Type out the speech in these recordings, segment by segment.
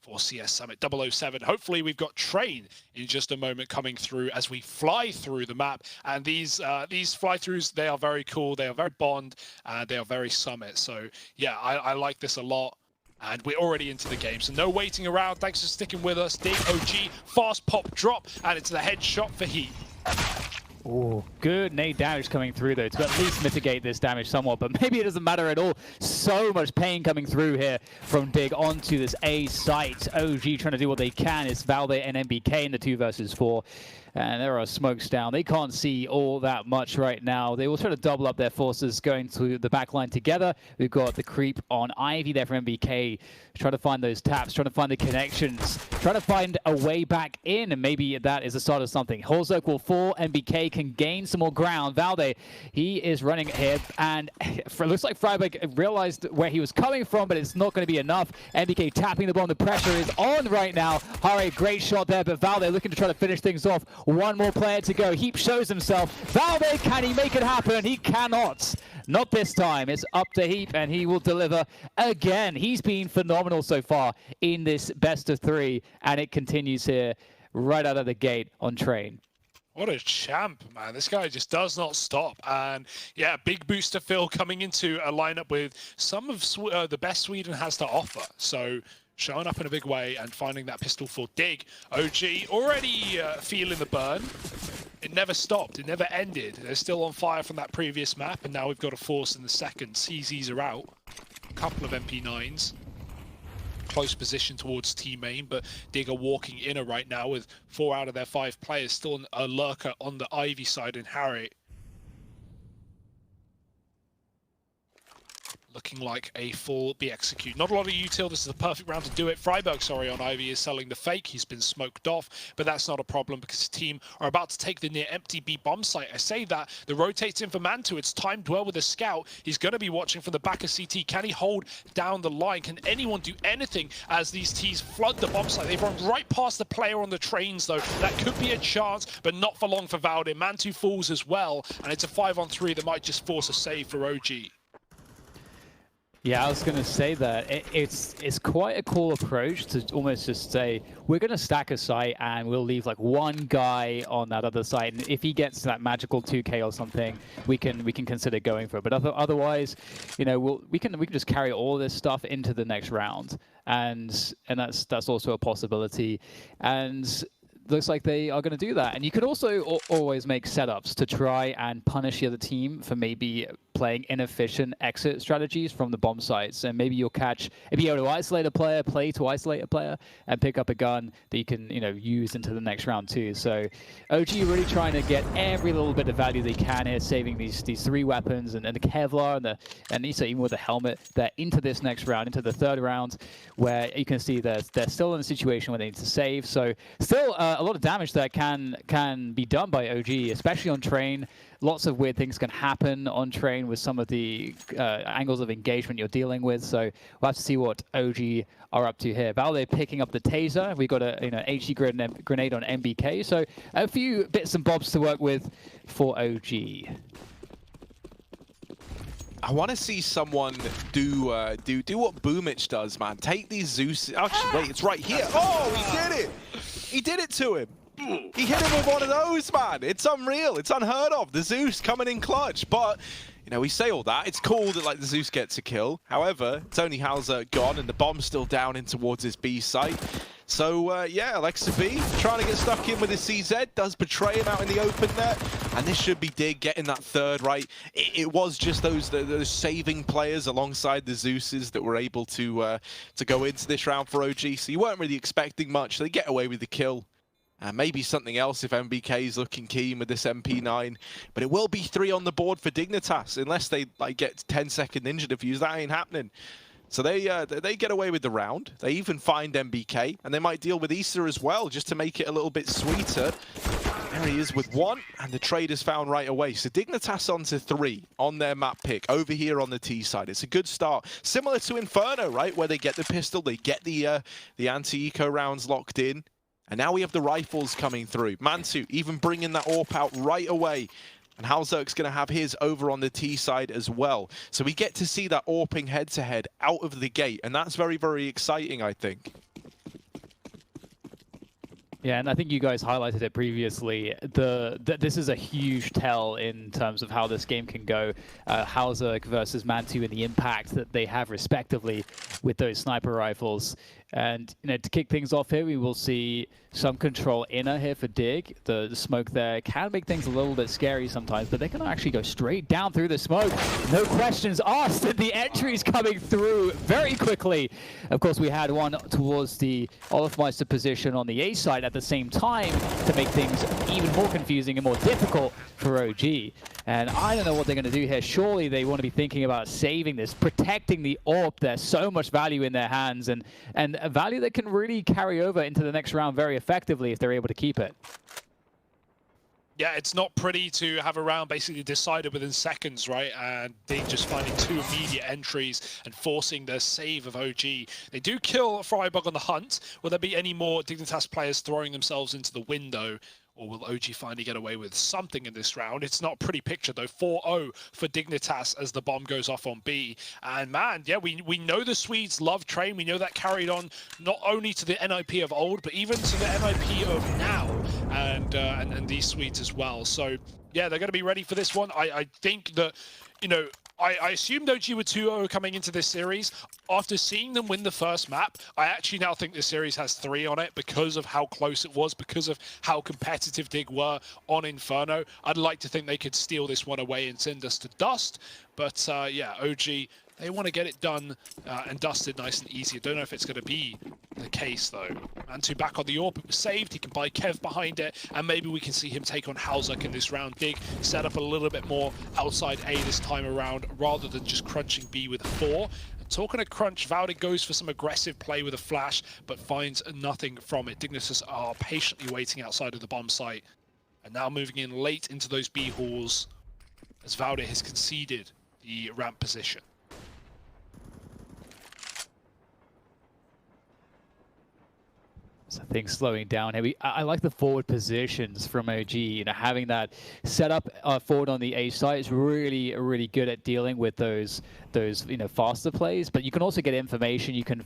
for CS Summit 007. Hopefully we've got Train in just a moment coming through as we fly through the map. And these fly-throughs, they are very cool. They are very Bond, and they are very Summit. So yeah, I like this a lot. And we're already into the game, so no waiting around. Thanks for sticking with us. Dig OG, fast pop drop, and it's the headshot for Heat. Oh, good nade damage coming through though to at least mitigate this damage somewhat, but maybe it doesn't matter at all. So much pain coming through here from Dig onto this A site. OG trying to do what they can. It's Valde and MBK in the 2 versus 4. And there are smokes down. They can't see all that much right now. They will try to double up their forces going to the back line together. We've got the creep on Ivy there from MBK. Trying to find those taps, trying to find the connections, trying to find a way back in, and maybe that is the start of something. Holzerk will fall. MBK can gain some more ground. Valde, he is running ahead, and it looks like Freiburg realized where he was coming from, but it's not going to be enough. MBK tapping the bomb. The pressure is on right now. Hare, great shot there, but Valde looking to try to finish things off. One more player to go. Heap shows himself. Valde, can he make it happen? He cannot. Not this time. It's up to Heap, and he will deliver again. He's been phenomenal so far in this best of 3, and it continues here right out of the gate on Train. What a champ, man. This guy just does not stop. And yeah, big booster Phil coming into a lineup with some of the best Sweden has to offer. So showing up in a big way and finding that pistol for Dig. OG already feeling the burn. It never stopped. It never ended. They're still on fire from that previous map, and now we've got a force in the second. CZs are out. A couple of MP9s. Close position towards team main, but Dig are walking inner right now with 4 out of their 5 players. Still a lurker on the Ivy side in Harry. Looking like a full B execute. Not a lot of util. This is the perfect round to do it. Freiburg, sorry, on Ivy is selling the fake. He's been smoked off, but that's not a problem because his team are about to take the near empty B bomb site. I say that. The rotates in for Mantu. It's timed well with a scout. He's going to be watching from the back of CT. Can he hold down the line? Can anyone do anything as these Ts flood the bomb site? They've run right past the player on the trains, though. That could be a chance, but not for long for Valde. Mantu falls as well, and it's a 5-on-3 that might just force a save for OG. Yeah, I was going to say that it's quite a cool approach to almost just say, we're going to stack a site and we'll leave like one guy on that other site. And if he gets that magical 2K or something, we can consider going for it. But otherwise, you know, we can just carry all this stuff into the next round. And that's also a possibility. And looks like they are going to do that. And you could also always make setups to try and punish the other team for maybe playing inefficient exit strategies from the bomb sites. And maybe you'll be able to isolate a player, play to isolate a player, and pick up a gun that you can, you know, use into the next round too. So OG really trying to get every little bit of value they can here, saving these 3 weapons and the Kevlar and even with the helmet, they're into this next round, into the 3rd round, where you can see they're still in a situation where they need to save. So still a lot of damage that can be done by OG, especially on Train. Lots of weird things can happen on Train with some of the angles of engagement you're dealing with. So we'll have to see what OG are up to here. Valde picking up the taser. We got a HE grenade on MBK. So a few bits and bobs to work with for OG. I want to see someone do what Boomich does, man. Take these Zeus. Actually, wait, it's right here. Oh, he did it! He did it to him. He hit him with one of those, man. It's unreal. It's unheard of. The Zeus coming in clutch. But, you know, we say all that. It's cool that, like, the Zeus gets a kill. However, Tony Hauser gone, and the bomb's still down in towards his B site. So, yeah, Alexa B trying to get stuck in with his CZ. Does betray him out in the open there. And this should be Dig getting that 3rd, right? It was just those saving players alongside the Zeuses that were able to go into this round for OG. So you weren't really expecting much. They get away with the kill. Maybe something else if MBK is looking keen with this MP9. But it will be 3 on the board for Dignitas. Unless they get 10-second ninja defuse, that ain't happening. So they get away with the round. They even find MBK. And they might deal with Issa as well, just to make it a little bit sweeter. There he is with 1. And the trade is found right away. So Dignitas onto 3 on their map pick. Over here on the T side. It's a good start. Similar to Inferno, right? Where they get the pistol. They get the anti-eco rounds locked in. And now we have the rifles coming through. Mantu even bringing that AWP out right away. And Halzerk's going to have his over on the T side as well. So we get to see that AWPing head-to-head out of the gate. And that's very, very exciting, I think. Yeah, and I think you guys highlighted it previously. This is a huge tell in terms of how this game can go. Halzerg versus Mantu and the impact that they have respectively with those sniper rifles. And to kick things off here, we will see some control inner here for Dig. The smoke there can make things a little bit scary sometimes, but they can actually go straight down through the smoke. No questions asked, and the entries coming through very quickly. Of course, we had one towards the Olafmeister position on the A side at the same time to make things even more confusing and more difficult for OG. And I don't know what they're going to do here. Surely they want to be thinking about saving this, protecting the AWP. There's so much value in their hands, and a value that can really carry over into the next round very effectively if they're able to keep it. Yeah, it's not pretty to have a round basically decided within seconds, right? And they just finding 2 immediate entries and forcing the save of OG. They do kill Frybug on the hunt. Will there be any more Dignitas players throwing themselves into the window? Or will OG finally get away with something in this round? It's not a pretty picture, though. 4-0 for Dignitas as the bomb goes off on B. And, man, yeah, we know the Swedes love Train. We know that carried on not only to the NIP of old, but even to the NIP of now. And these Swedes as well. So, yeah, they're going to be ready for this one. I think that, I assumed OG were 2-0 coming into this series. After seeing them win the first map, I actually now think this series has 3 on it because of how close it was, because of how competitive Dig were on Inferno. I'd like to think they could steal this one away and send us to dust. But yeah, OG, they want to get it done and dusted nice and easy. I don't know if it's going to be the case, though. Mantu back on the AWP. It was saved. He can buy Kev behind it, and maybe we can see him take on Halzerg in this round. Dig set up a little bit more outside A this time around, rather than just crunching B with a 4. And talking of crunch, Valde goes for some aggressive play with a flash, but finds nothing from it. Dignitas are patiently waiting outside of the bomb site, and now moving in late into those B halls, as Valde has conceded the ramp position. So things slowing down here. I like the forward positions from OG. Having that set up forward on the A side is really, really good at dealing with those faster plays. But you can also get information. You can,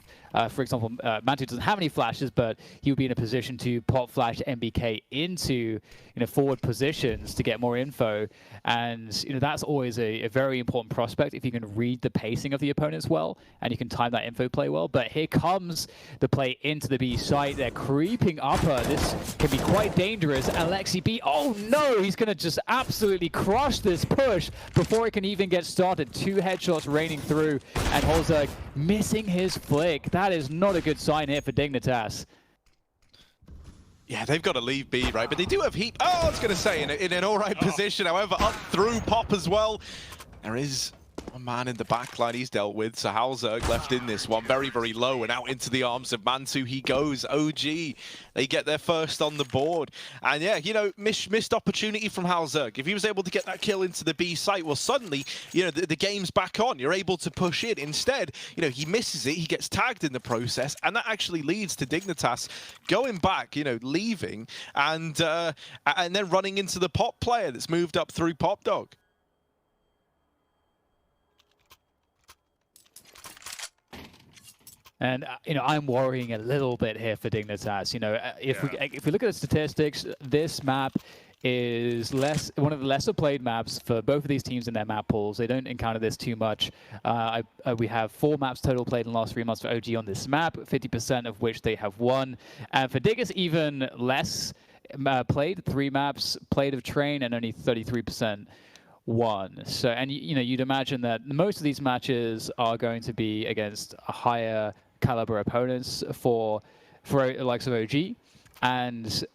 for example, Mantu doesn't have any flashes, but he would be in a position to pop flash MBK into forward positions to get more info. And that's always a very important prospect if you can read the pacing of the opponents well and you can time that info play well. But here comes the play into the B site. They're creeping upper. This can be quite dangerous. Alexi B, oh no, he's going to just absolutely crush this push before it can even get started. 2 headshots raining through, and Halzerg missing his flick. That is not a good sign here for Dignitas. Yeah, they've got to leave B, right? But they do have Heap. Oh, I was going to say, in an all right position. However, up through Pop as well. There is one man in the back line he's dealt with. So Halzerg left in this one very, very low, and out into the arms of Mantu he goes. OG, they get their first on the board. And yeah, missed opportunity from Halzerg. If he was able to get that kill into the B site, well, suddenly, the game's back on. You're able to push in. Instead, he misses it. He gets tagged in the process, and that actually leads to Dignitas going back, leaving, and then running into the Pop player that's moved up through Pop Dog. And I'm worrying a little bit here for Dignitas. If we look at the statistics, this map is one of the lesser played maps for both of these teams in their map pools. They don't encounter this too much. We have 4 maps total played in the last 3 months for OG on this map, 50% of which they have won. And for Dig, it's even less played, 3 maps played of Train and only 33% won. So, and you'd imagine that most of these matches are going to be against a higher caliber opponents for the likes of OG. And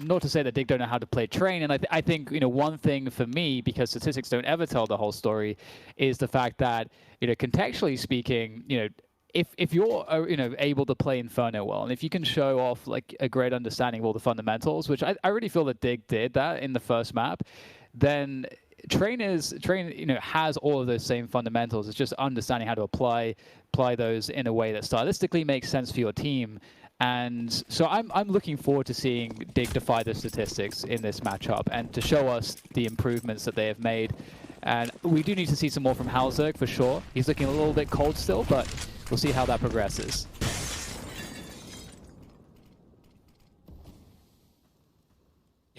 not to say that Dig don't know how to play Train, and I think one thing for me, because statistics don't ever tell the whole story, is the fact that contextually speaking, if you're able to play Inferno well, and if you can show off like a great understanding of all the fundamentals, which I really feel that Dig did that in the first map, then Train has all of those same fundamentals. It's just understanding how to apply those in a way that stylistically makes sense for your team. And so I'm looking forward to seeing Dig defy the statistics in this matchup and to show us the improvements that they have made. And we do need to see some more from Halzerg for sure. He's looking a little bit cold still, but we'll see how that progresses.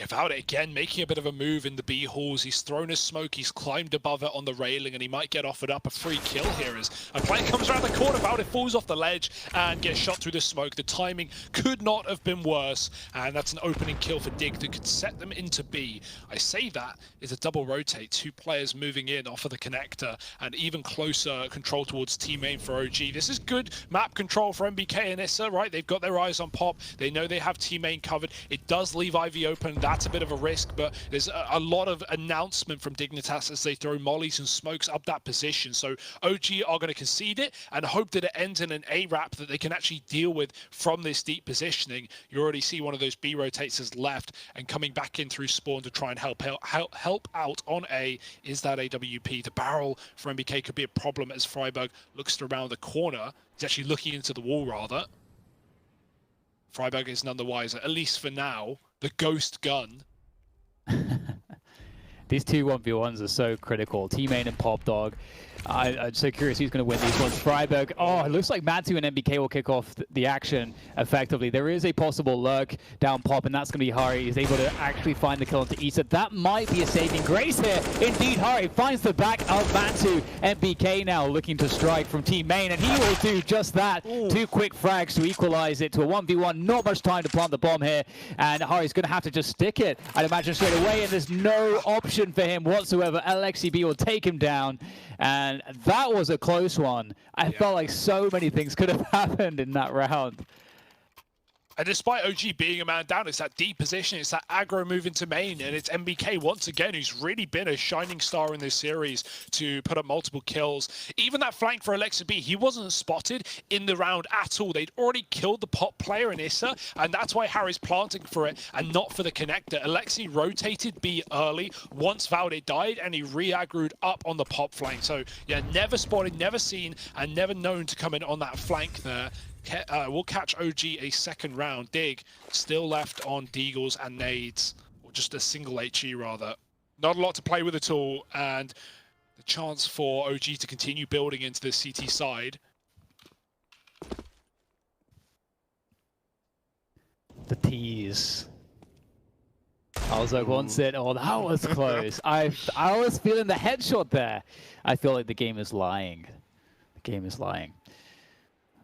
Yeah, Valde again making a bit of a move in the B halls. He's thrown his smoke, he's climbed above it on the railing, and he might get offered up a free kill here as a player comes around the corner. Valde falls off the ledge and gets shot through the smoke. The timing could not have been worse, and that's an opening kill for Dig that could set them into B. I say that is a double rotate, 2 players moving in off of the connector, and even closer control towards team main for OG. This is good map control for MBK and Issa, right? They've got their eyes on Pop. They know they have team main covered. It does leave Ivy open. That's a bit of a risk, but there's a lot of announcement from Dignitas as they throw mollies and smokes up that position. So OG are going to concede it and hope that it ends in an A-Rap that they can actually deal with from this deep positioning. You already see one of those B rotates has left and coming back in through spawn to try and help out on A is that AWP. The barrel for MBK could be a problem as Freiburg looks around the corner. He's actually looking into the wall rather. Freiburg is none the wiser, at least for now. The ghost gun. These 2 1v1s are so critical. T-Main and Pop Dog. I'm so curious who's going to win these ones. Freiburg. Oh, it looks like Matu and MBK will kick off the action effectively. There is a possible lurk down Pop, and that's going to be Hari. He's able to actually find the kill onto Issa. That might be a saving grace here. Indeed, Hari finds the back of Matu. MBK now looking to strike from Team Main, and he will do just that. Ooh. 2 quick frags to equalize it to a 1v1. Not much time to plant the bomb here, and Hari's going to have to just stick it, I'd imagine, straight away, and there's no option for him whatsoever. LXCB will take him down, and that was a close one. I felt like so many things could have happened in that round. And despite OG being a man down, it's that deep position, it's that aggro move into main, and it's MBK once again who's really been a shining star in this series to put up multiple kills. Even that flank for Alexa B, he wasn't spotted in the round at all. They'd already killed the Pop player in Issa, and that's why Harry's planting for it and not for the connector. Alexi rotated B early once Valde died, and he re-aggroed up on the Pop flank. So yeah, never spotted, never seen, and never known to come in on that flank there. We'll catch OG a second round. Dig still left on Deagles and Nades, or just a single HE rather. Not a lot to play with at all, and the chance for OG to continue building into the CT side. The tease. Alzog wants it. Oh, that was close. I was feeling the headshot there. I feel like the game is lying. The game is lying.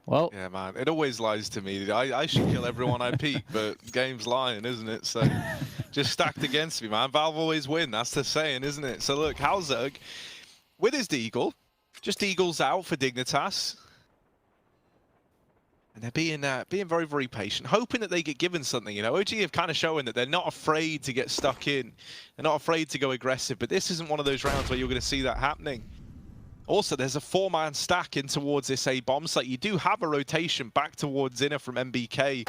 Well, yeah, man, it always lies to me. I should kill everyone I peek, but game's lying, isn't it? So just stacked against me, man. Valve always win. That's the saying, isn't it? So look, Halzug with his Deagle, just Deagles out for Dignitas. And they're being very, very patient, hoping that they get given something. You know, OG have kind of shown that they're not afraid to get stuck in. They're not afraid to go aggressive, but this isn't one of those rounds where you're going to see that happening. Also, there's a 4-man stack in towards this A bomb site. You do have a rotation back towards Inner from MBK.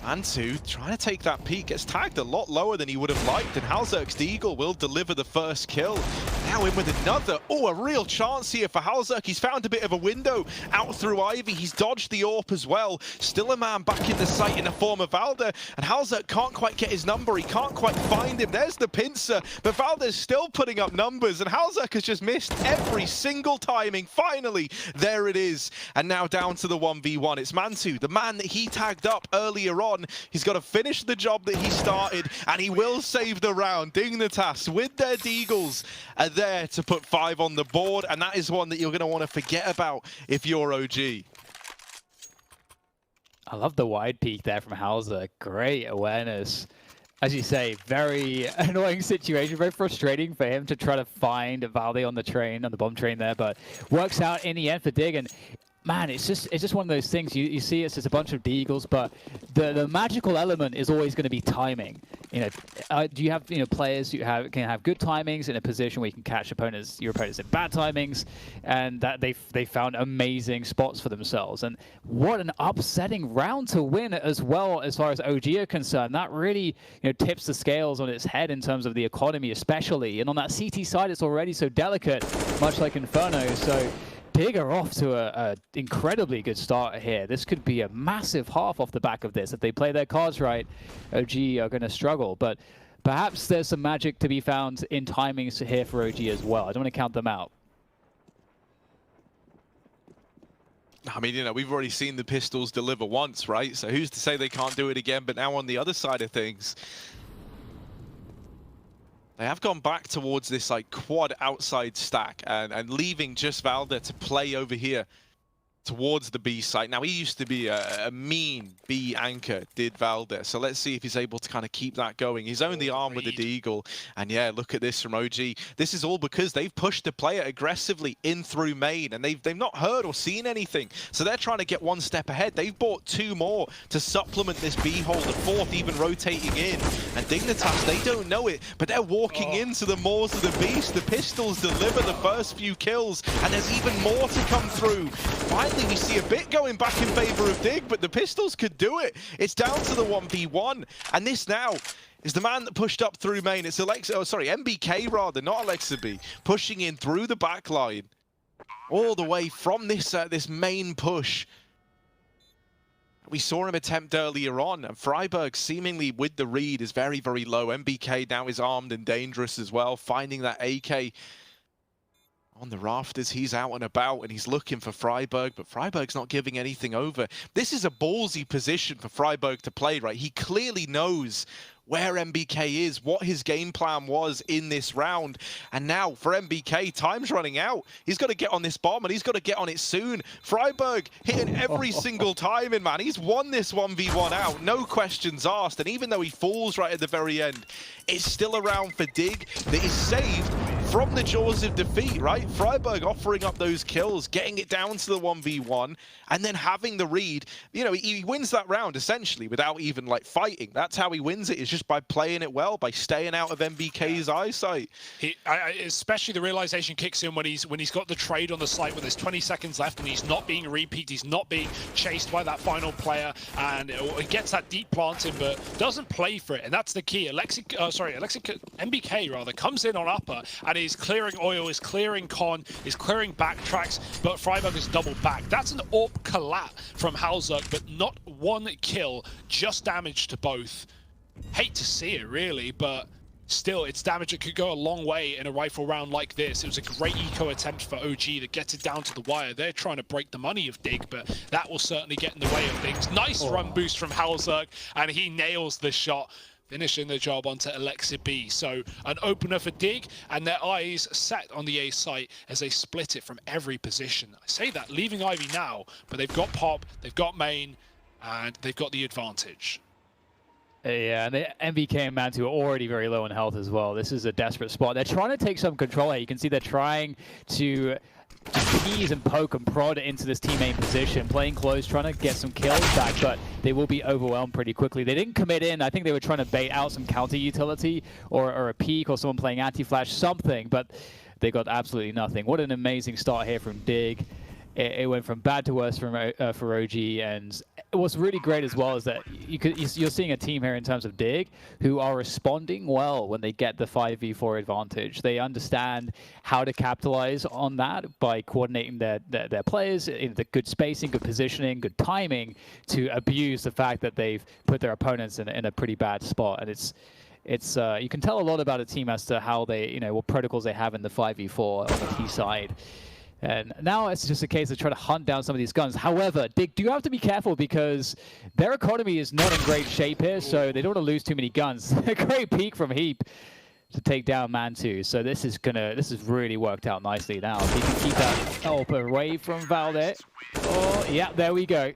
Mantu trying to take that peak, gets tagged a lot lower than he would have liked, and Halzerk's Deagle will deliver the first kill. Now in with another. Oh, a real chance here for Halzerk. He's found a bit of a window out through Ivy. He's dodged the AWP as well. Still a man back in the site in the form of Valde, and Halzerk can't quite get his number. He can't quite find him. There's the pincer, but Valde's still putting up numbers, and Halzerk has just missed every single timing. Finally, there it is. And now down to the 1v1. It's Mantu, the man that he tagged up earlier on. He's got to finish the job that he started, and he will save the round. Dignitas with their Deagles are there to put 5 on the board, and that is one that you're going to want to forget about if you're OG. I love the wide peek there from Hauser. Great awareness. As you say, very annoying situation, very frustrating for him to try to find Valde on the train, on the bomb train there, but works out in the end for Dig. And man, it's just one of those things. You see it's just a bunch of Deagles, but the magical element is always going to be timing. You know, do you have players who can have good timings in a position where you can catch your opponents in bad timings, and that they found amazing spots for themselves. And what an upsetting round to win as well, as far as OG are concerned. That really tips the scales on its head in terms of the economy, especially. And on that CT side, it's already so delicate, much like Inferno. So Dig are off to a incredibly good start here. This could be a massive half off the back of this. If they play their cards right, OG are going to struggle. But perhaps there's some magic to be found in timings here for OG as well. I don't want to count them out. I mean, we've already seen the Pistols deliver once, right? So who's to say they can't do it again? But now on the other side of things, They have gone back towards this like quad outside stack and leaving just Valda to play over here towards the B site. Now, he used to be a mean B anchor, did Valda. So let's see if he's able to kind of keep that going. He's owned the arm with the Deagle. And yeah, look at this from OG. This is all because they've pushed the player aggressively in through main, and they've not heard or seen anything. So they're trying to get one step ahead. They've bought 2 more to supplement this B hole, the 4th even rotating in. And Dignitas, they don't know it, but they're walking into the maws of the beast. The pistols deliver the first few kills, and there's even more to come through. Finally, we see a bit going back in favor of Dig, but the pistols could do it. It's down to the 1v1, and this now is the man that pushed up through main. It's MBK rather, not Alexa B, pushing in through the back line, all the way from this this main push. We saw him attempt earlier on, and Freiburg seemingly with the read is very, very low. MBK now is armed and dangerous as well, finding that AK on the rafters. He's out and about, and he's looking for Freiburg, but Freiburg's not giving anything over. This is a ballsy position for Freiburg to play, right? He clearly knows where MBK is, what his game plan was in this round. And now for MBK, time's running out. He's got to get on this bomb, and he's got to get on it soon. Freiburg hitting every single time in, man. He's won this 1v1 out, no questions asked. And even though he falls right at the very end, it's still a round for Dig that is saved from the jaws of defeat, right? Freiburg offering up those kills, getting it down to the 1v1, and then having the read. You know, he wins that round essentially without even like fighting. That's how he wins it, is just by playing it well, by staying out of MBK's eyesight. Especially the realization kicks in when he's got the trade on the site, when there's 20 seconds left and he's not being repeated, he's not being chased by that final player, and it gets that deep planting, but doesn't play for it, and that's the key. MBK rather comes in on upper, and he's clearing oil, is clearing con, is clearing backtracks, but Freiburg is double back. That's an AWP collat from Halzerk, but not one kill, just damage to both. Hate to see it, really, but still, it's damage that could go a long way in a rifle round like this. It was a great eco attempt for OG that gets it down to the wire. They're trying to break the money of Dig, but that will certainly get in the way of things. Nice run boost from Halzerk, and he nails the shot, finishing the job onto Alexa B. So an opener for Dig, and their eyes set on the A site as they split it from every position. I say that, leaving Ivy now, but they've got Pop, they've got Main, and they've got the advantage. Yeah, and the MBK and Mantu are already very low in health as well. This is a desperate spot. They're trying to take some control here. You can see they're trying to tease and poke and prod into this team main position, playing close, trying to get some kills back, but they will be overwhelmed pretty quickly. They didn't commit in. I think they were trying to bait out some counter utility or a peek or someone playing anti-flash, something, but they got absolutely nothing. What an amazing start here from Dig. It went from bad to worse for OG, and what's really great as well is that you're seeing a team here in terms of Dig who are responding well when they get the 5v4 advantage. They understand how to capitalize on that by coordinating their players in the good spacing, good positioning, good timing to abuse the fact that they've put their opponents in a pretty bad spot. And it's you can tell a lot about a team as to how they, what protocols they have in the 5v4 on the T side. And now it's just a case of trying to hunt down some of these guns. However, Dig, do you have to be careful because their economy is not in great shape here, so they don't want to lose too many guns. A great peek from Heap to take down Mantu. So this has really worked out nicely now. If he can keep that AWP away from Valde. Oh, yeah, there we go.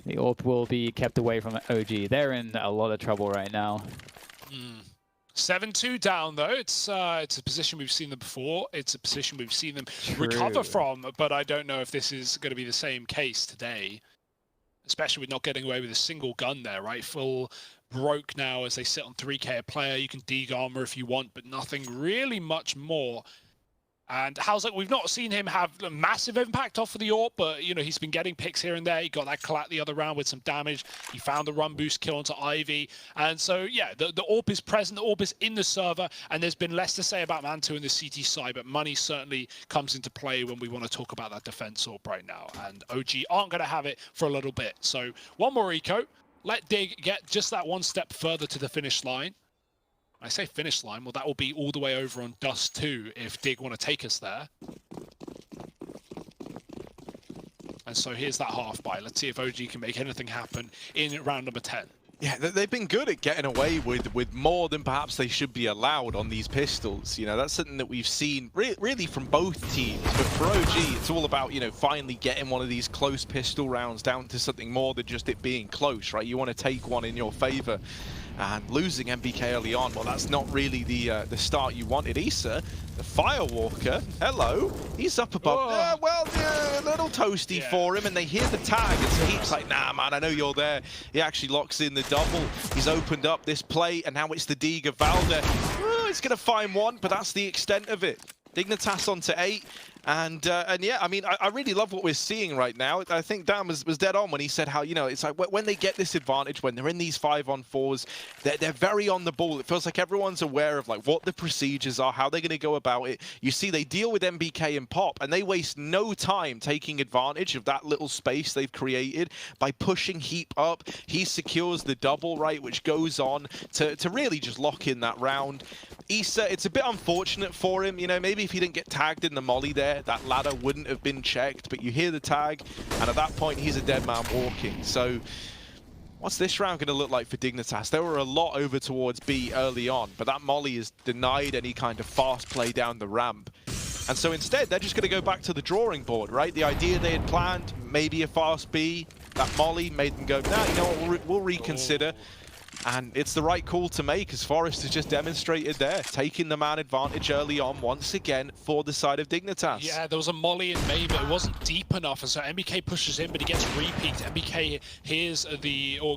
The AWP will be kept away from OG. They're in a lot of trouble right now. 7-2 down, though. It's a position we've seen them before. It's a position we've seen them recover from, but I don't know if this is going to be the same case today, especially with not getting away with a single gun there, right? Full broke now as they sit on 3k a player. You can dig armor if you want, but nothing really much more. And Halzerk, we've not seen him have a massive impact off of the AWP, but, he's been getting picks here and there. He got that collat the other round with some damage. He found the run boost kill onto Ivy. And so, yeah, the AWP is present. The AWP is in the server. And there's been less to say about Mantu in the CT side, but money certainly comes into play when we want to talk about that defense AWP right now. And OG aren't going to have it for a little bit. So one more eco. Let Dig get just that one step further to the finish line. I say finish line, well, that will be all the way over on Dust 2 if Dig want to take us there. And so here's that half buy. Let's see if OG can make anything happen in round number 10. Yeah, they've been good at getting away with more than perhaps they should be allowed on these pistols. You know, that's something that we've seen really from both teams. But for OG, it's all about, you know, finally getting one of these close pistol rounds down to something more than just it being close, right? You want to take one in your favor. And losing MBK early on, well, that's not really the start you wanted. Issa, the Firewalker, hello, he's up above. A little toasty for him, and they hear the tag, and so Heap's like, nah, man, I know you're there. He actually locks in the double. He's opened up this play, and now it's the Diga Valda. He's going to find one, but that's the extent of it. Dignitas onto 8. And yeah, I mean, I really love what we're seeing right now. I think Dan was dead on when he said how, you know, it's like when they get this advantage, when they're in these 5-on-4s, they're very on the ball. It feels like everyone's aware of like what the procedures are, how they're going to go about it. You see, they deal with MBK and Pop, and they waste no time taking advantage of that little space they've created by pushing Heap up. He secures the double, right, which goes on to really just lock in that round. Issa, it's a bit unfortunate for him, you know, maybe if he didn't get tagged in the molly there, that ladder wouldn't have been checked, but you hear the tag, and at that point, he's a dead man walking. So what's this round going to look like for Dignitas? They were a lot over towards B early on, but that molly is denied any kind of fast play down the ramp. And so instead, they're just going to go back to the drawing board, right? The idea they had planned, maybe a fast B, that molly made them go, nah, you know what, we'll reconsider. And it's the right call to make, as Forest has just demonstrated there, taking the man advantage early on once again for the side of Dignitas. Yeah, there was a molly in May, but it wasn't deep enough, and so MBK pushes in, but he gets repeaked. MBK hears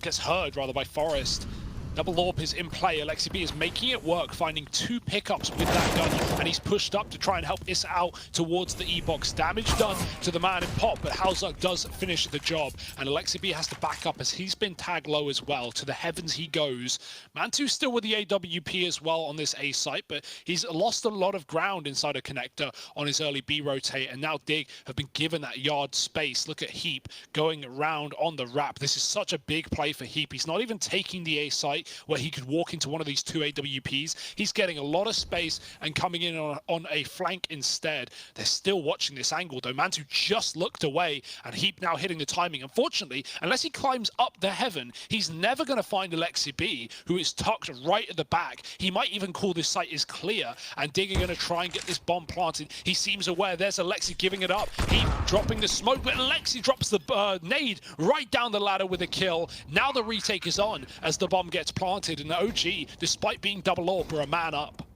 gets heard rather by Forest. Double AWP is in play. Alexi B is making it work, finding 2 pickups with that gun, and he's pushed up to try and help Issa out towards the E-box. Damage done to the man in Pop, but Halzuk does finish the job, and Alexi B has to back up as he's been tagged low as well. To the heavens he goes. Mantu still with the AWP as well on this A site, but he's lost a lot of ground inside a connector on his early B rotate, and now Dig have been given that yard space. Look at Heap going around on the wrap. This is such a big play for Heap. He's not even taking the A site where he could walk into one of these 2 AWPs. He's getting a lot of space and coming in on a flank instead. They're still watching this angle though. Mantu just looked away, and Heap now hitting the timing. Unfortunately, unless he climbs up the heaven, he's never going to find Alexi B, who is tucked right at the back. He might even call this site is clear, and Dig are going to try and get this bomb planted. He seems aware. There's Alexi giving it up. Heap dropping the smoke, but Alexi drops the nade right down the ladder with a kill. Now the retake is on as the bomb gets planted, and OG, despite being double AWP, are a man up.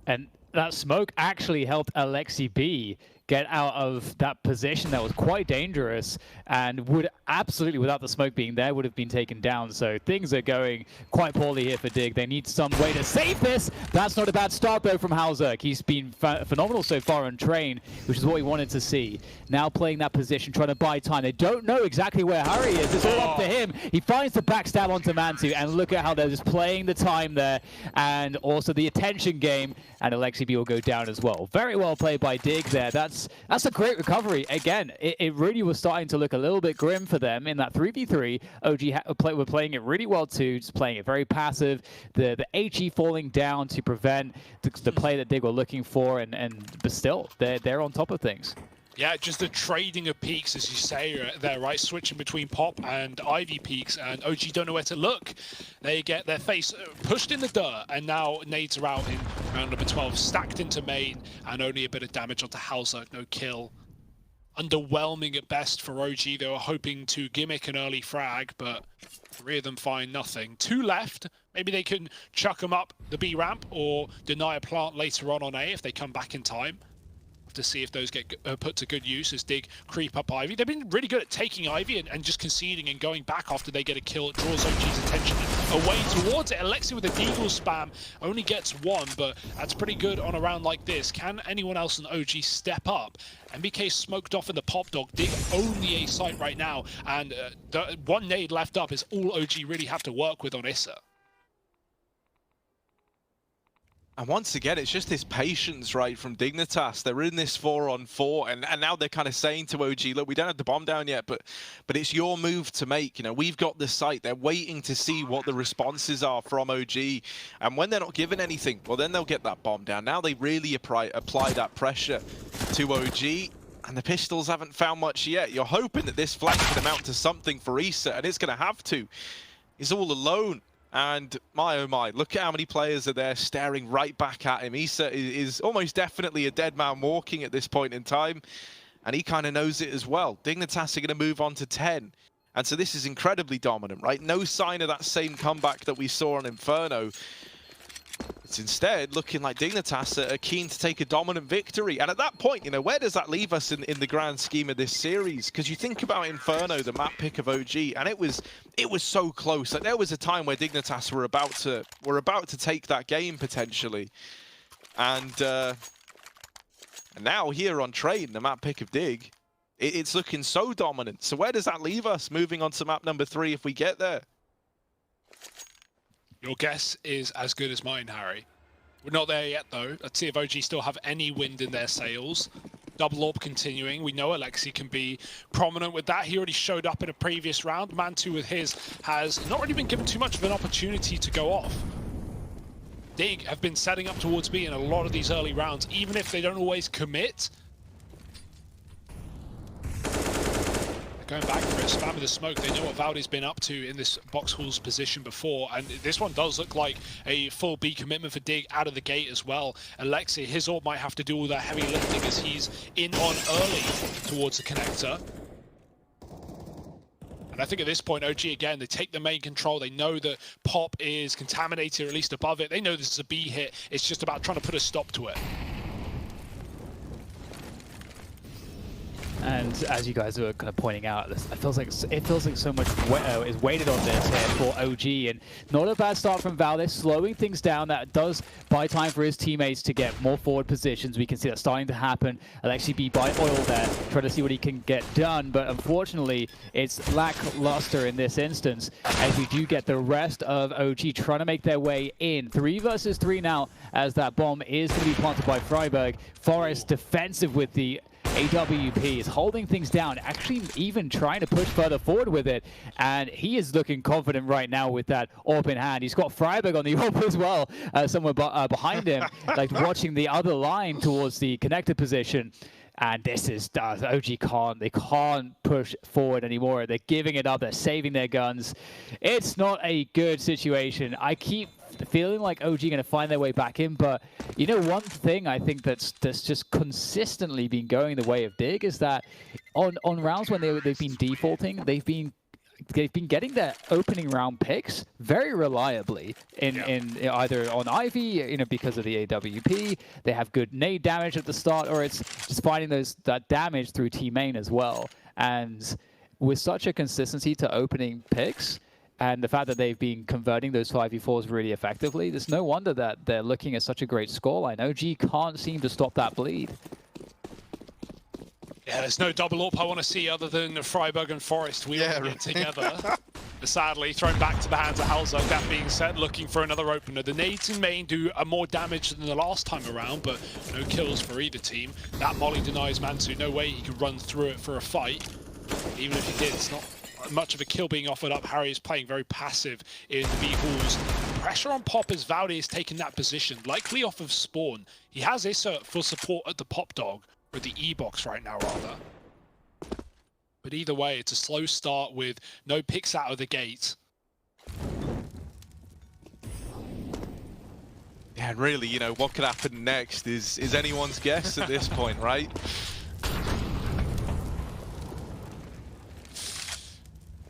And that smoke actually helped Alexi B get out of that position that was quite dangerous, and would absolutely, without the smoke being there, would have been taken down. So things are going quite poorly here for Dig. They need some way to save this. That's not a bad start though from Halzuk. He's been phenomenal so far on train, which is what we wanted to see. Now playing that position, trying to buy time. They don't know exactly where Harry is. It's all up to him. He finds the backstab onto Mantu, and look at how they're just playing the time there, and also the attention game, and Alexi B will go down as well. Very well played by Dig there. That's a great recovery. Again, it really was starting to look a little bit grim for them in that 3v3. OG were playing it really well too, just playing it very passive. The HE falling down to prevent the play that Dig were looking for, but still, they're on top of things. Yeah, just the trading of peaks, as you say there, right? Switching between Pop and Ivy peaks, and OG don't know where to look. They get their face pushed in the dirt, and now nades are out in round number 12, stacked into main, and only a bit of damage onto Halzuk, no kill. Underwhelming at best for OG. They were hoping to gimmick an early frag, but 3 of them find nothing. 2 left. Maybe they can chuck them up the B ramp or deny a plant later on A if they come back in time. To see if those get put to good use as Dig creep up Ivy. They've been really good at taking Ivy and just conceding and going back after they get a kill. It draws OG's attention away towards it. Alexi with a deagle spam only gets 1, but that's pretty good on a round like this. Can anyone else in OG step up? MBK smoked off in the Pop Dog. Dig own the A site right now, and the 1 nade left up is all OG really have to work with on Issa. And once again, it's just this patience, right, from Dignitas. They're in this 4-on-4, and now they're kind of saying to OG, look, we don't have the bomb down yet, but it's your move to make. You know, we've got the site. They're waiting to see what the responses are from OG. And when they're not given anything, well, then they'll get that bomb down. Now they really apply that pressure to OG. And the pistols haven't found much yet. You're hoping that this flank can amount to something for Issa, and it's going to have to. He's all alone. And my oh my, look at how many players are there staring right back at him. Issa is almost definitely a dead man walking at this point in time. And he kind of knows it as well. Dignitas are going to move on to 10. And so this is incredibly dominant, right? No sign of that same comeback that we saw on Inferno. It's instead looking like Dignitas are keen to take a dominant victory. And at that point, you know, where does that leave us in the grand scheme of this series? Because you think about Inferno, the map pick of OG, and it was so close. Like, there was a time where Dignitas were about to take that game potentially. And now here on Train, the map pick of Dig, it's looking so dominant. So where does that leave us moving on to map number 3 if we get there? Your guess is as good as mine, Harry. We're not there yet, though. Let's see if OG still have any wind in their sails. Double AWP continuing. We know Alexi can be prominent with that. He already showed up in a previous round. Man2 with his has not really been given too much of an opportunity to go off. Dig have been setting up towards B in a lot of these early rounds, even if they don't always commit. Going back for it, spamming the smoke. They know what Valdi's been up to in this box hall's position before, and this one does look like a full B commitment for Dig out of the gate as well. Alexi, his ult might have to do all that heavy lifting as he's in on early towards the connector. And I think at this point, OG again, they take the main control. They know that Pop is contaminated, or at least above it. They know this is a B hit. It's just about trying to put a stop to it. And as you guys were kind of pointing out, it feels like so much is weighted on this here for OG, and not a bad start from Valdez, slowing things down. That does buy time for his teammates to get more forward positions. We can see that starting to happen. Alexi B by oil there, trying to see what he can get done, but unfortunately, it's lackluster in this instance, as we do get the rest of OG trying to make their way in. 3 versus 3 now, as that bomb is going to be planted by Freiburg. Forrest defensive with the AWP is holding things down, actually even trying to push further forward with it, and he is looking confident right now with that AWP in hand. He's got Freiburg on the AWP as well, somewhere behind him, like watching the other line towards the connected position. And this is OG can't push forward anymore. They're giving it up. They're saving their guns. It's not a good situation. I keep feeling like OG going to find their way back in, but you know, one thing I think that's just consistently been going the way of Dig is that on rounds when they've been defaulting, they've been getting their opening round picks very reliably in either on Ivy, you know, because of the AWP. They have good nade damage at the start, or it's just finding that damage through T main as well. And with such a consistency to opening picks, and the fact that they've been converting those 5v4s really effectively, there's no wonder that they're looking at such a great scoreline. OG can't seem to stop that bleed. Yeah, there's no double AWP I want to see other than Freiburg and Forrest. We all get together. But sadly, thrown back to the hands of Halzak. That being said, looking for another opener. The nades in main do more damage than the last time around, but no kills for either team. That molly denies Man2. No way he could run through it for a fight. Even if he did, it's not much of a kill being offered up. Harry is playing very passive in the B halls. Pressure on Pop as Valdi is taking that position, likely off of spawn. He has Issa for support at the Pop Dog, or the E-box right now rather. But either way, it's a slow start with no picks out of the gate. Yeah, and really, you know, what could happen next is anyone's guess at this point, right?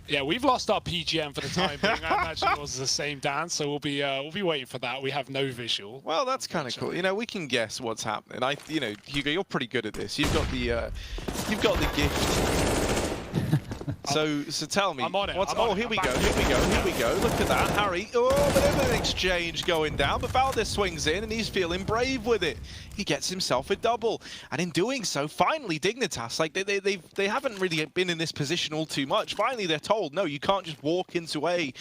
Yeah, we've lost our PGM for the time being. I imagine it was the same dance, so we'll be waiting for that. We have no visual. Well, that's kind of cool. You know, we can guess what's happening. You know, Hugo, you're pretty good at this. You've got the gift. So tell me, I'm on it. Here we go. Look at that, Harry. Oh, bit of an exchange going down, but Valdez swings in and he's feeling brave with it. He gets himself a double, and in doing so, finally Dignitas, like they haven't really been in this position all too much. Finally, they're told, no, you can't just walk into A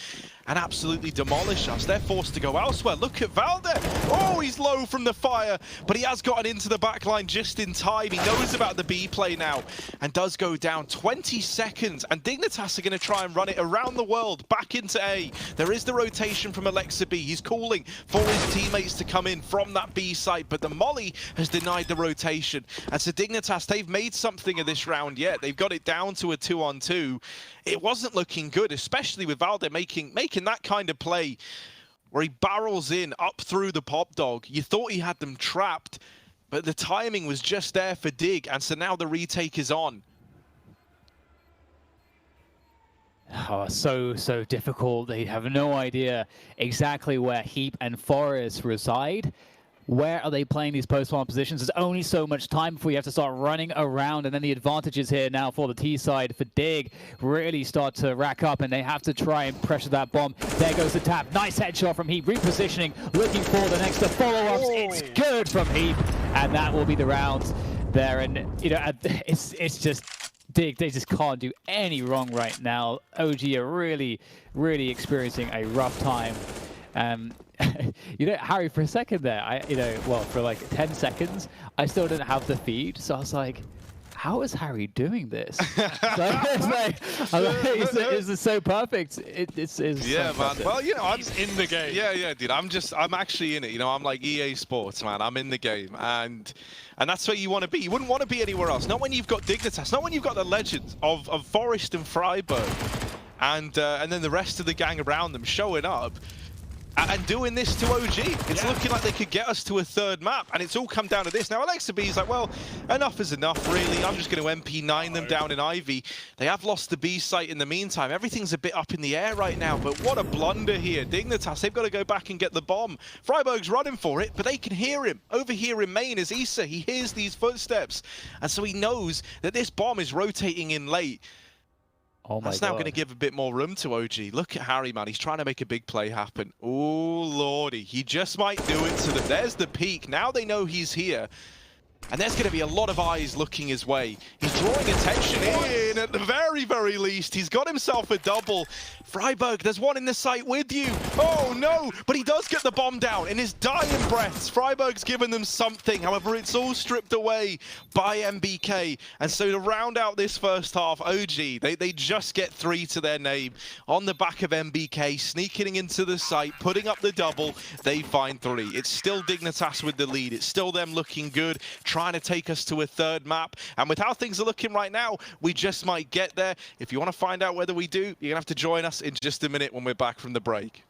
and absolutely demolish us. They're forced to go elsewhere. Look at Valdez. Oh, he's low from the fire, but he has gotten into the back line just in time. He knows about the B play now and does go down. 20 seconds, and Dignitas are going to try and run it around the world back into A. There is the rotation from Alexa B. He's calling for his teammates to come in from that B site, but the molly has denied the rotation. And so Dignitas, they've made something of this round yet. They've got it down to a 2-on-2. It wasn't looking good, especially with Valde making making that kind of play where he barrels in up through the pop dog. You thought he had them trapped, but the timing was just there for Dig, and so now the retake is on. Oh, so difficult. They have no idea exactly where Heap and Forest reside. Where are they playing these post-farm positions? There's only so much time before you have to start running around, and then the advantages here now for the T side for Dig really start to rack up, and they have to try and pressure that bomb. There goes the tap. Nice headshot from Heap. Repositioning, looking for the next follow-ups. It's good from Heap, and that will be the round there. And you know, it's just Dig. They just can't do any wrong right now. OG are really experiencing a rough time. You know, Harry, for a second there, well, for like 10 seconds, I still didn't have the feed, so I was like, how is Harry doing this? It's so perfect. It's yeah, so man. Well, you know, I'm He's in the game. Yeah, dude. I'm actually in it. You know, I'm like EA Sports, man. I'm in the game, and that's where you want to be. You wouldn't want to be anywhere else. Not when you've got Dignitas. Not when you've got the legends of Forest and Freiburg, and then the rest of the gang around them showing up. And doing this to OG. It's looking like they could get us to a third map, and it's all come down to this. Now, Alexa B's like, well, enough is enough, really. I'm just going to MP9 them down in Ivy. They have lost the B site in the meantime. Everything's a bit up in the air right now, but what a blunder here. Dignitas, they've got to go back and get the bomb. Freiburg's running for it, but they can hear him. Over here in main is Issa. He hears these footsteps, and so he knows that this bomb is rotating in late. Oh my That's now God. going to give a bit more room to OG. Look at Harry, man. He's trying to make a big play happen. Oh, lordy. He just might do it to them. There's the peak. Now they know he's here. And there's going to be a lot of eyes looking his way. He's drawing attention in at the very least. He's got himself a double. Freiburg, there's one in the site with you. Oh, no. But he does get the bomb down in his dying breaths. Freiburg's given them something. However, it's all stripped away by MBK. And so to round out this first half, OG, they just get 3 to their name on the back of MBK, sneaking into the site, putting up the double. They find 3. It's still Dignitas with the lead. It's still them looking good, trying to take us to a third map. And with how things are looking right now, we just might get there. If you want to find out whether we do, you're going to have to join us in just a minute when we're back from the break.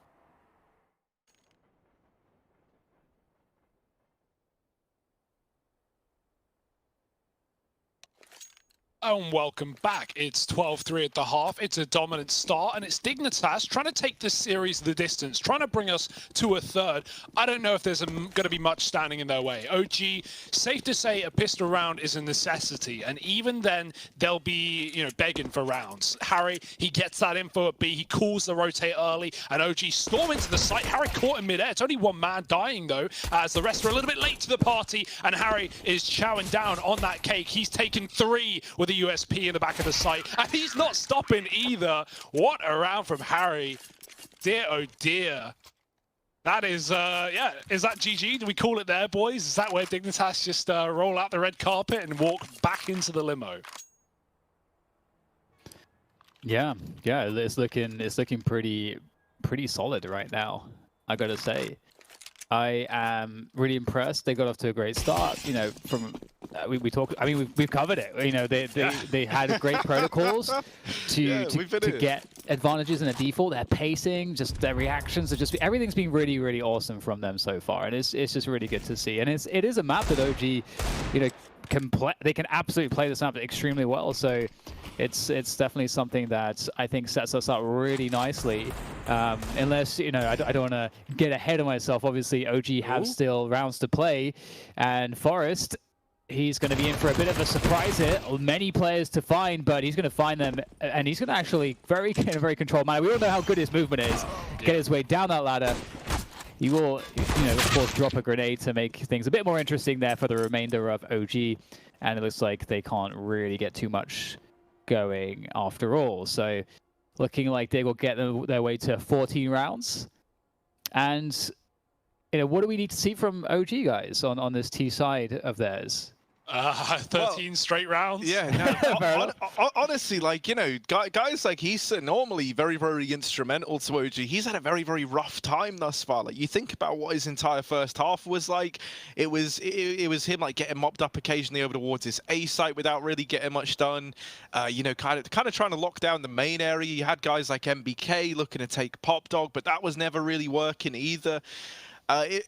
And welcome back. It's 12-3 at the half. It's a dominant start, and it's Dignitas trying to take this series the distance, trying to bring us to a third. I don't know if there's going to be much standing in their way. OG, safe to say a pistol round is a necessity, and even then, they'll be, you know, begging for rounds. Harry, he gets that info at B. He calls the rotate early, and OG storm into the site. Harry caught in midair. It's only one man dying, though, as the rest are a little bit late to the party, and Harry is chowing down on that cake. He's taken 3 with a USP in the back of the site, and he's not stopping either. What a round from Harry. Dear, oh dear. That is, yeah, is that GG? Do we call it there, boys? Is that where Dignitas just roll out the red carpet and walk back into the limo? Yeah, it's looking pretty solid right now, I gotta say. I am really impressed. They got off to a great start. You know, from we talked. I mean, we've covered it. You know, they had great protocols to get advantages in a default. Their pacing, just their reactions, are just everything's been really awesome from them so far, and it's just really good to see. And it is a map that OG, you know, can play. They can absolutely play this map extremely well. So it's definitely something that I think sets us up really nicely. Unless, you know, I don't want to get ahead of myself. Obviously, OG have still rounds to play, and Forest, he's going to be in for a bit of a surprise here. Many players to find, but he's going to find them, and he's going to actually in a very controlled manner. We all know how good his movement is. Get his way down that ladder. He will, you know, of course, drop a grenade to make things a bit more interesting there for the remainder of OG. And it looks like they can't really get too much going after all. So looking like they will get their way to 14 rounds. And, you know, what do we need to see from OG guys on this T side of theirs? 13 straight rounds. Yeah, no, honestly, like, you know, guys like he's normally very, very instrumental to OG. He's had a very, very rough time thus far. Like, you think about what his entire first half was like. It was him like getting mopped up occasionally over towards his A site without really getting much done. You know, kind of trying to lock down the main area. You had guys like MBK looking to take Pop Dog, but that was never really working either. There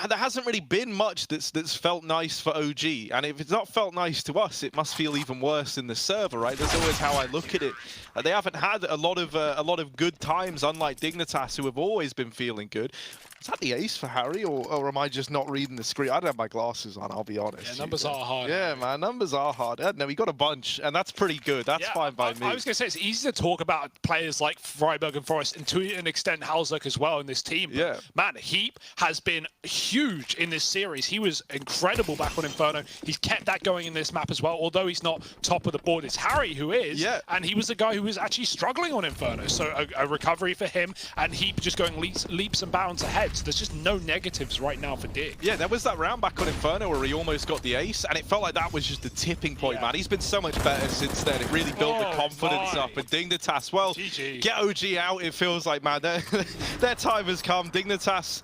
hasn't really been much that's felt nice for OG, and if it's not felt nice to us, it must feel even worse in the server, right? That's always how I look at it. They haven't had a lot of good times, unlike Dignitas, who have always been feeling good. Is that the ace for Harry, or am I just not reading the screen? I don't have my glasses on, I'll be honest. Yeah, numbers are hard. Yeah, man, numbers are hard. No, he got a bunch, and that's pretty good. That's fine by me. I was going to say, it's easy to talk about players like Freiburg and Forest, and to an extent, Halzek as well in this team. But, yeah. Man, Heap has been huge in this series. He was incredible back on Inferno. He's kept that going in this map as well, although he's not top of the board. It's Harry who is, and he was the guy who was actually struggling on Inferno. So a recovery for him, and Heap just going leaps and bounds ahead. So there's just no negatives right now for Dig. Yeah, there was that round back on Inferno where he almost got the ace, and it felt like that was just the tipping point, man. He's been so much better since then. It really built the confidence up. And Dignitas, well, GG. Get OG out, it feels like, man. Their time has come. Dignitas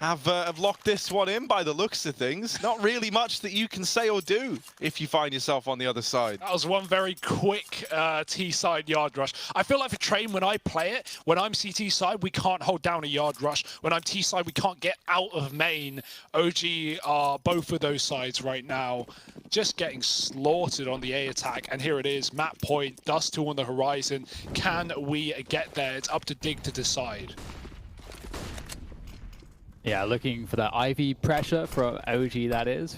have locked this one in by the looks of things. Not really much that you can say or do if you find yourself on the other side. That was one very quick T-side yard rush. I feel like for Train, when I play it, when I'm CT side, we can't hold down a yard rush. When I'm T side, we can't get out of main. OG are both of those sides right now, just getting slaughtered on the A attack. And here it is, map point, Dust 2 on the horizon. Can we get there? It's up to Dig to decide. Yeah, looking for that Ivy pressure from OG, that is.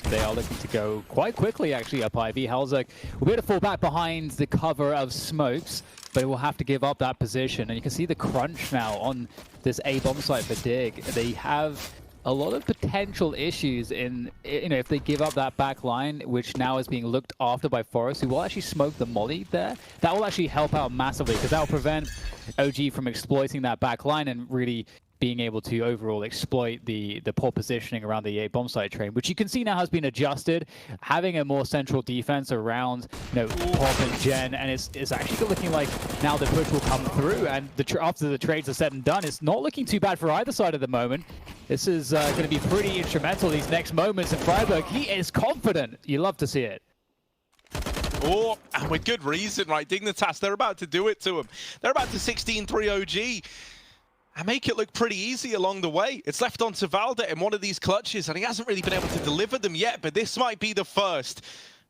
They are looking to go quite quickly, actually, up Ivy. Halzek will be able to fall back behind the cover of smokes, but will have to give up that position. And you can see the crunch now on this A-bomb site for Dig. They have a lot of potential issues in, you know, if they give up that back line, which now is being looked after by Forest, who will actually smoke the molly there. That will actually help out massively, because that will prevent OG from exploiting that back line and really being able to overall exploit the poor positioning around the bomb site Train, which you can see now has been adjusted, having a more central defense around, you know, Pop and Gen, and it's actually looking like now the push will come through, and after the trades are said and done, it's not looking too bad for either side at the moment. This is going to be pretty instrumental these next moments, and Freiburg, he is confident. You love to see it. Oh, and with good reason, right? Dignitas, they're about to do it to him. They're about to 16-3 OG. And make it look pretty easy along the way. It's left on to Valda in one of these clutches, and he hasn't really been able to deliver them yet, but this might be the first.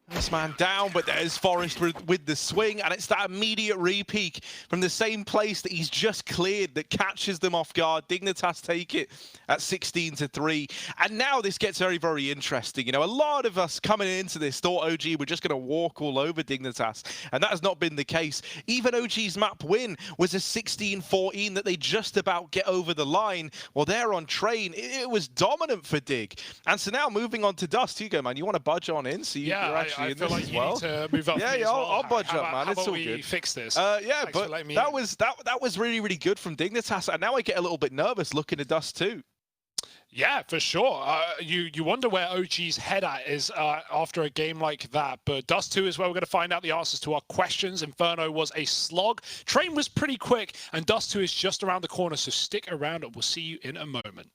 This man down, but there's Forest with the swing, and it's that immediate re-peek from the same place that he's just cleared that catches them off guard. Dignitas take it at 16-3, and now this gets very, very interesting. You know, a lot of us coming into this thought OG were just going to walk all over Dignitas, and that has not been the case. Even OG's map win was a 16-14 that they just about get over the line. Well, they're on Train. It was dominant for Dig. And so now moving on to Dust. Hugo, man, you want to budge on in? So you're actually I feel like you need to move up. Yeah, I'll budge up, man. How it's about all we good. Fix this. Yeah, but that was really, really good from Dignitas, and now I get a little bit nervous looking at Dust too. Yeah, for sure. You wonder where OG's head at is after a game like that. But Dust 2 is where we're going to find out the answers to our questions. Inferno was a slog. Train was pretty quick, and Dust 2 is just around the corner. So stick around, and we'll see you in a moment.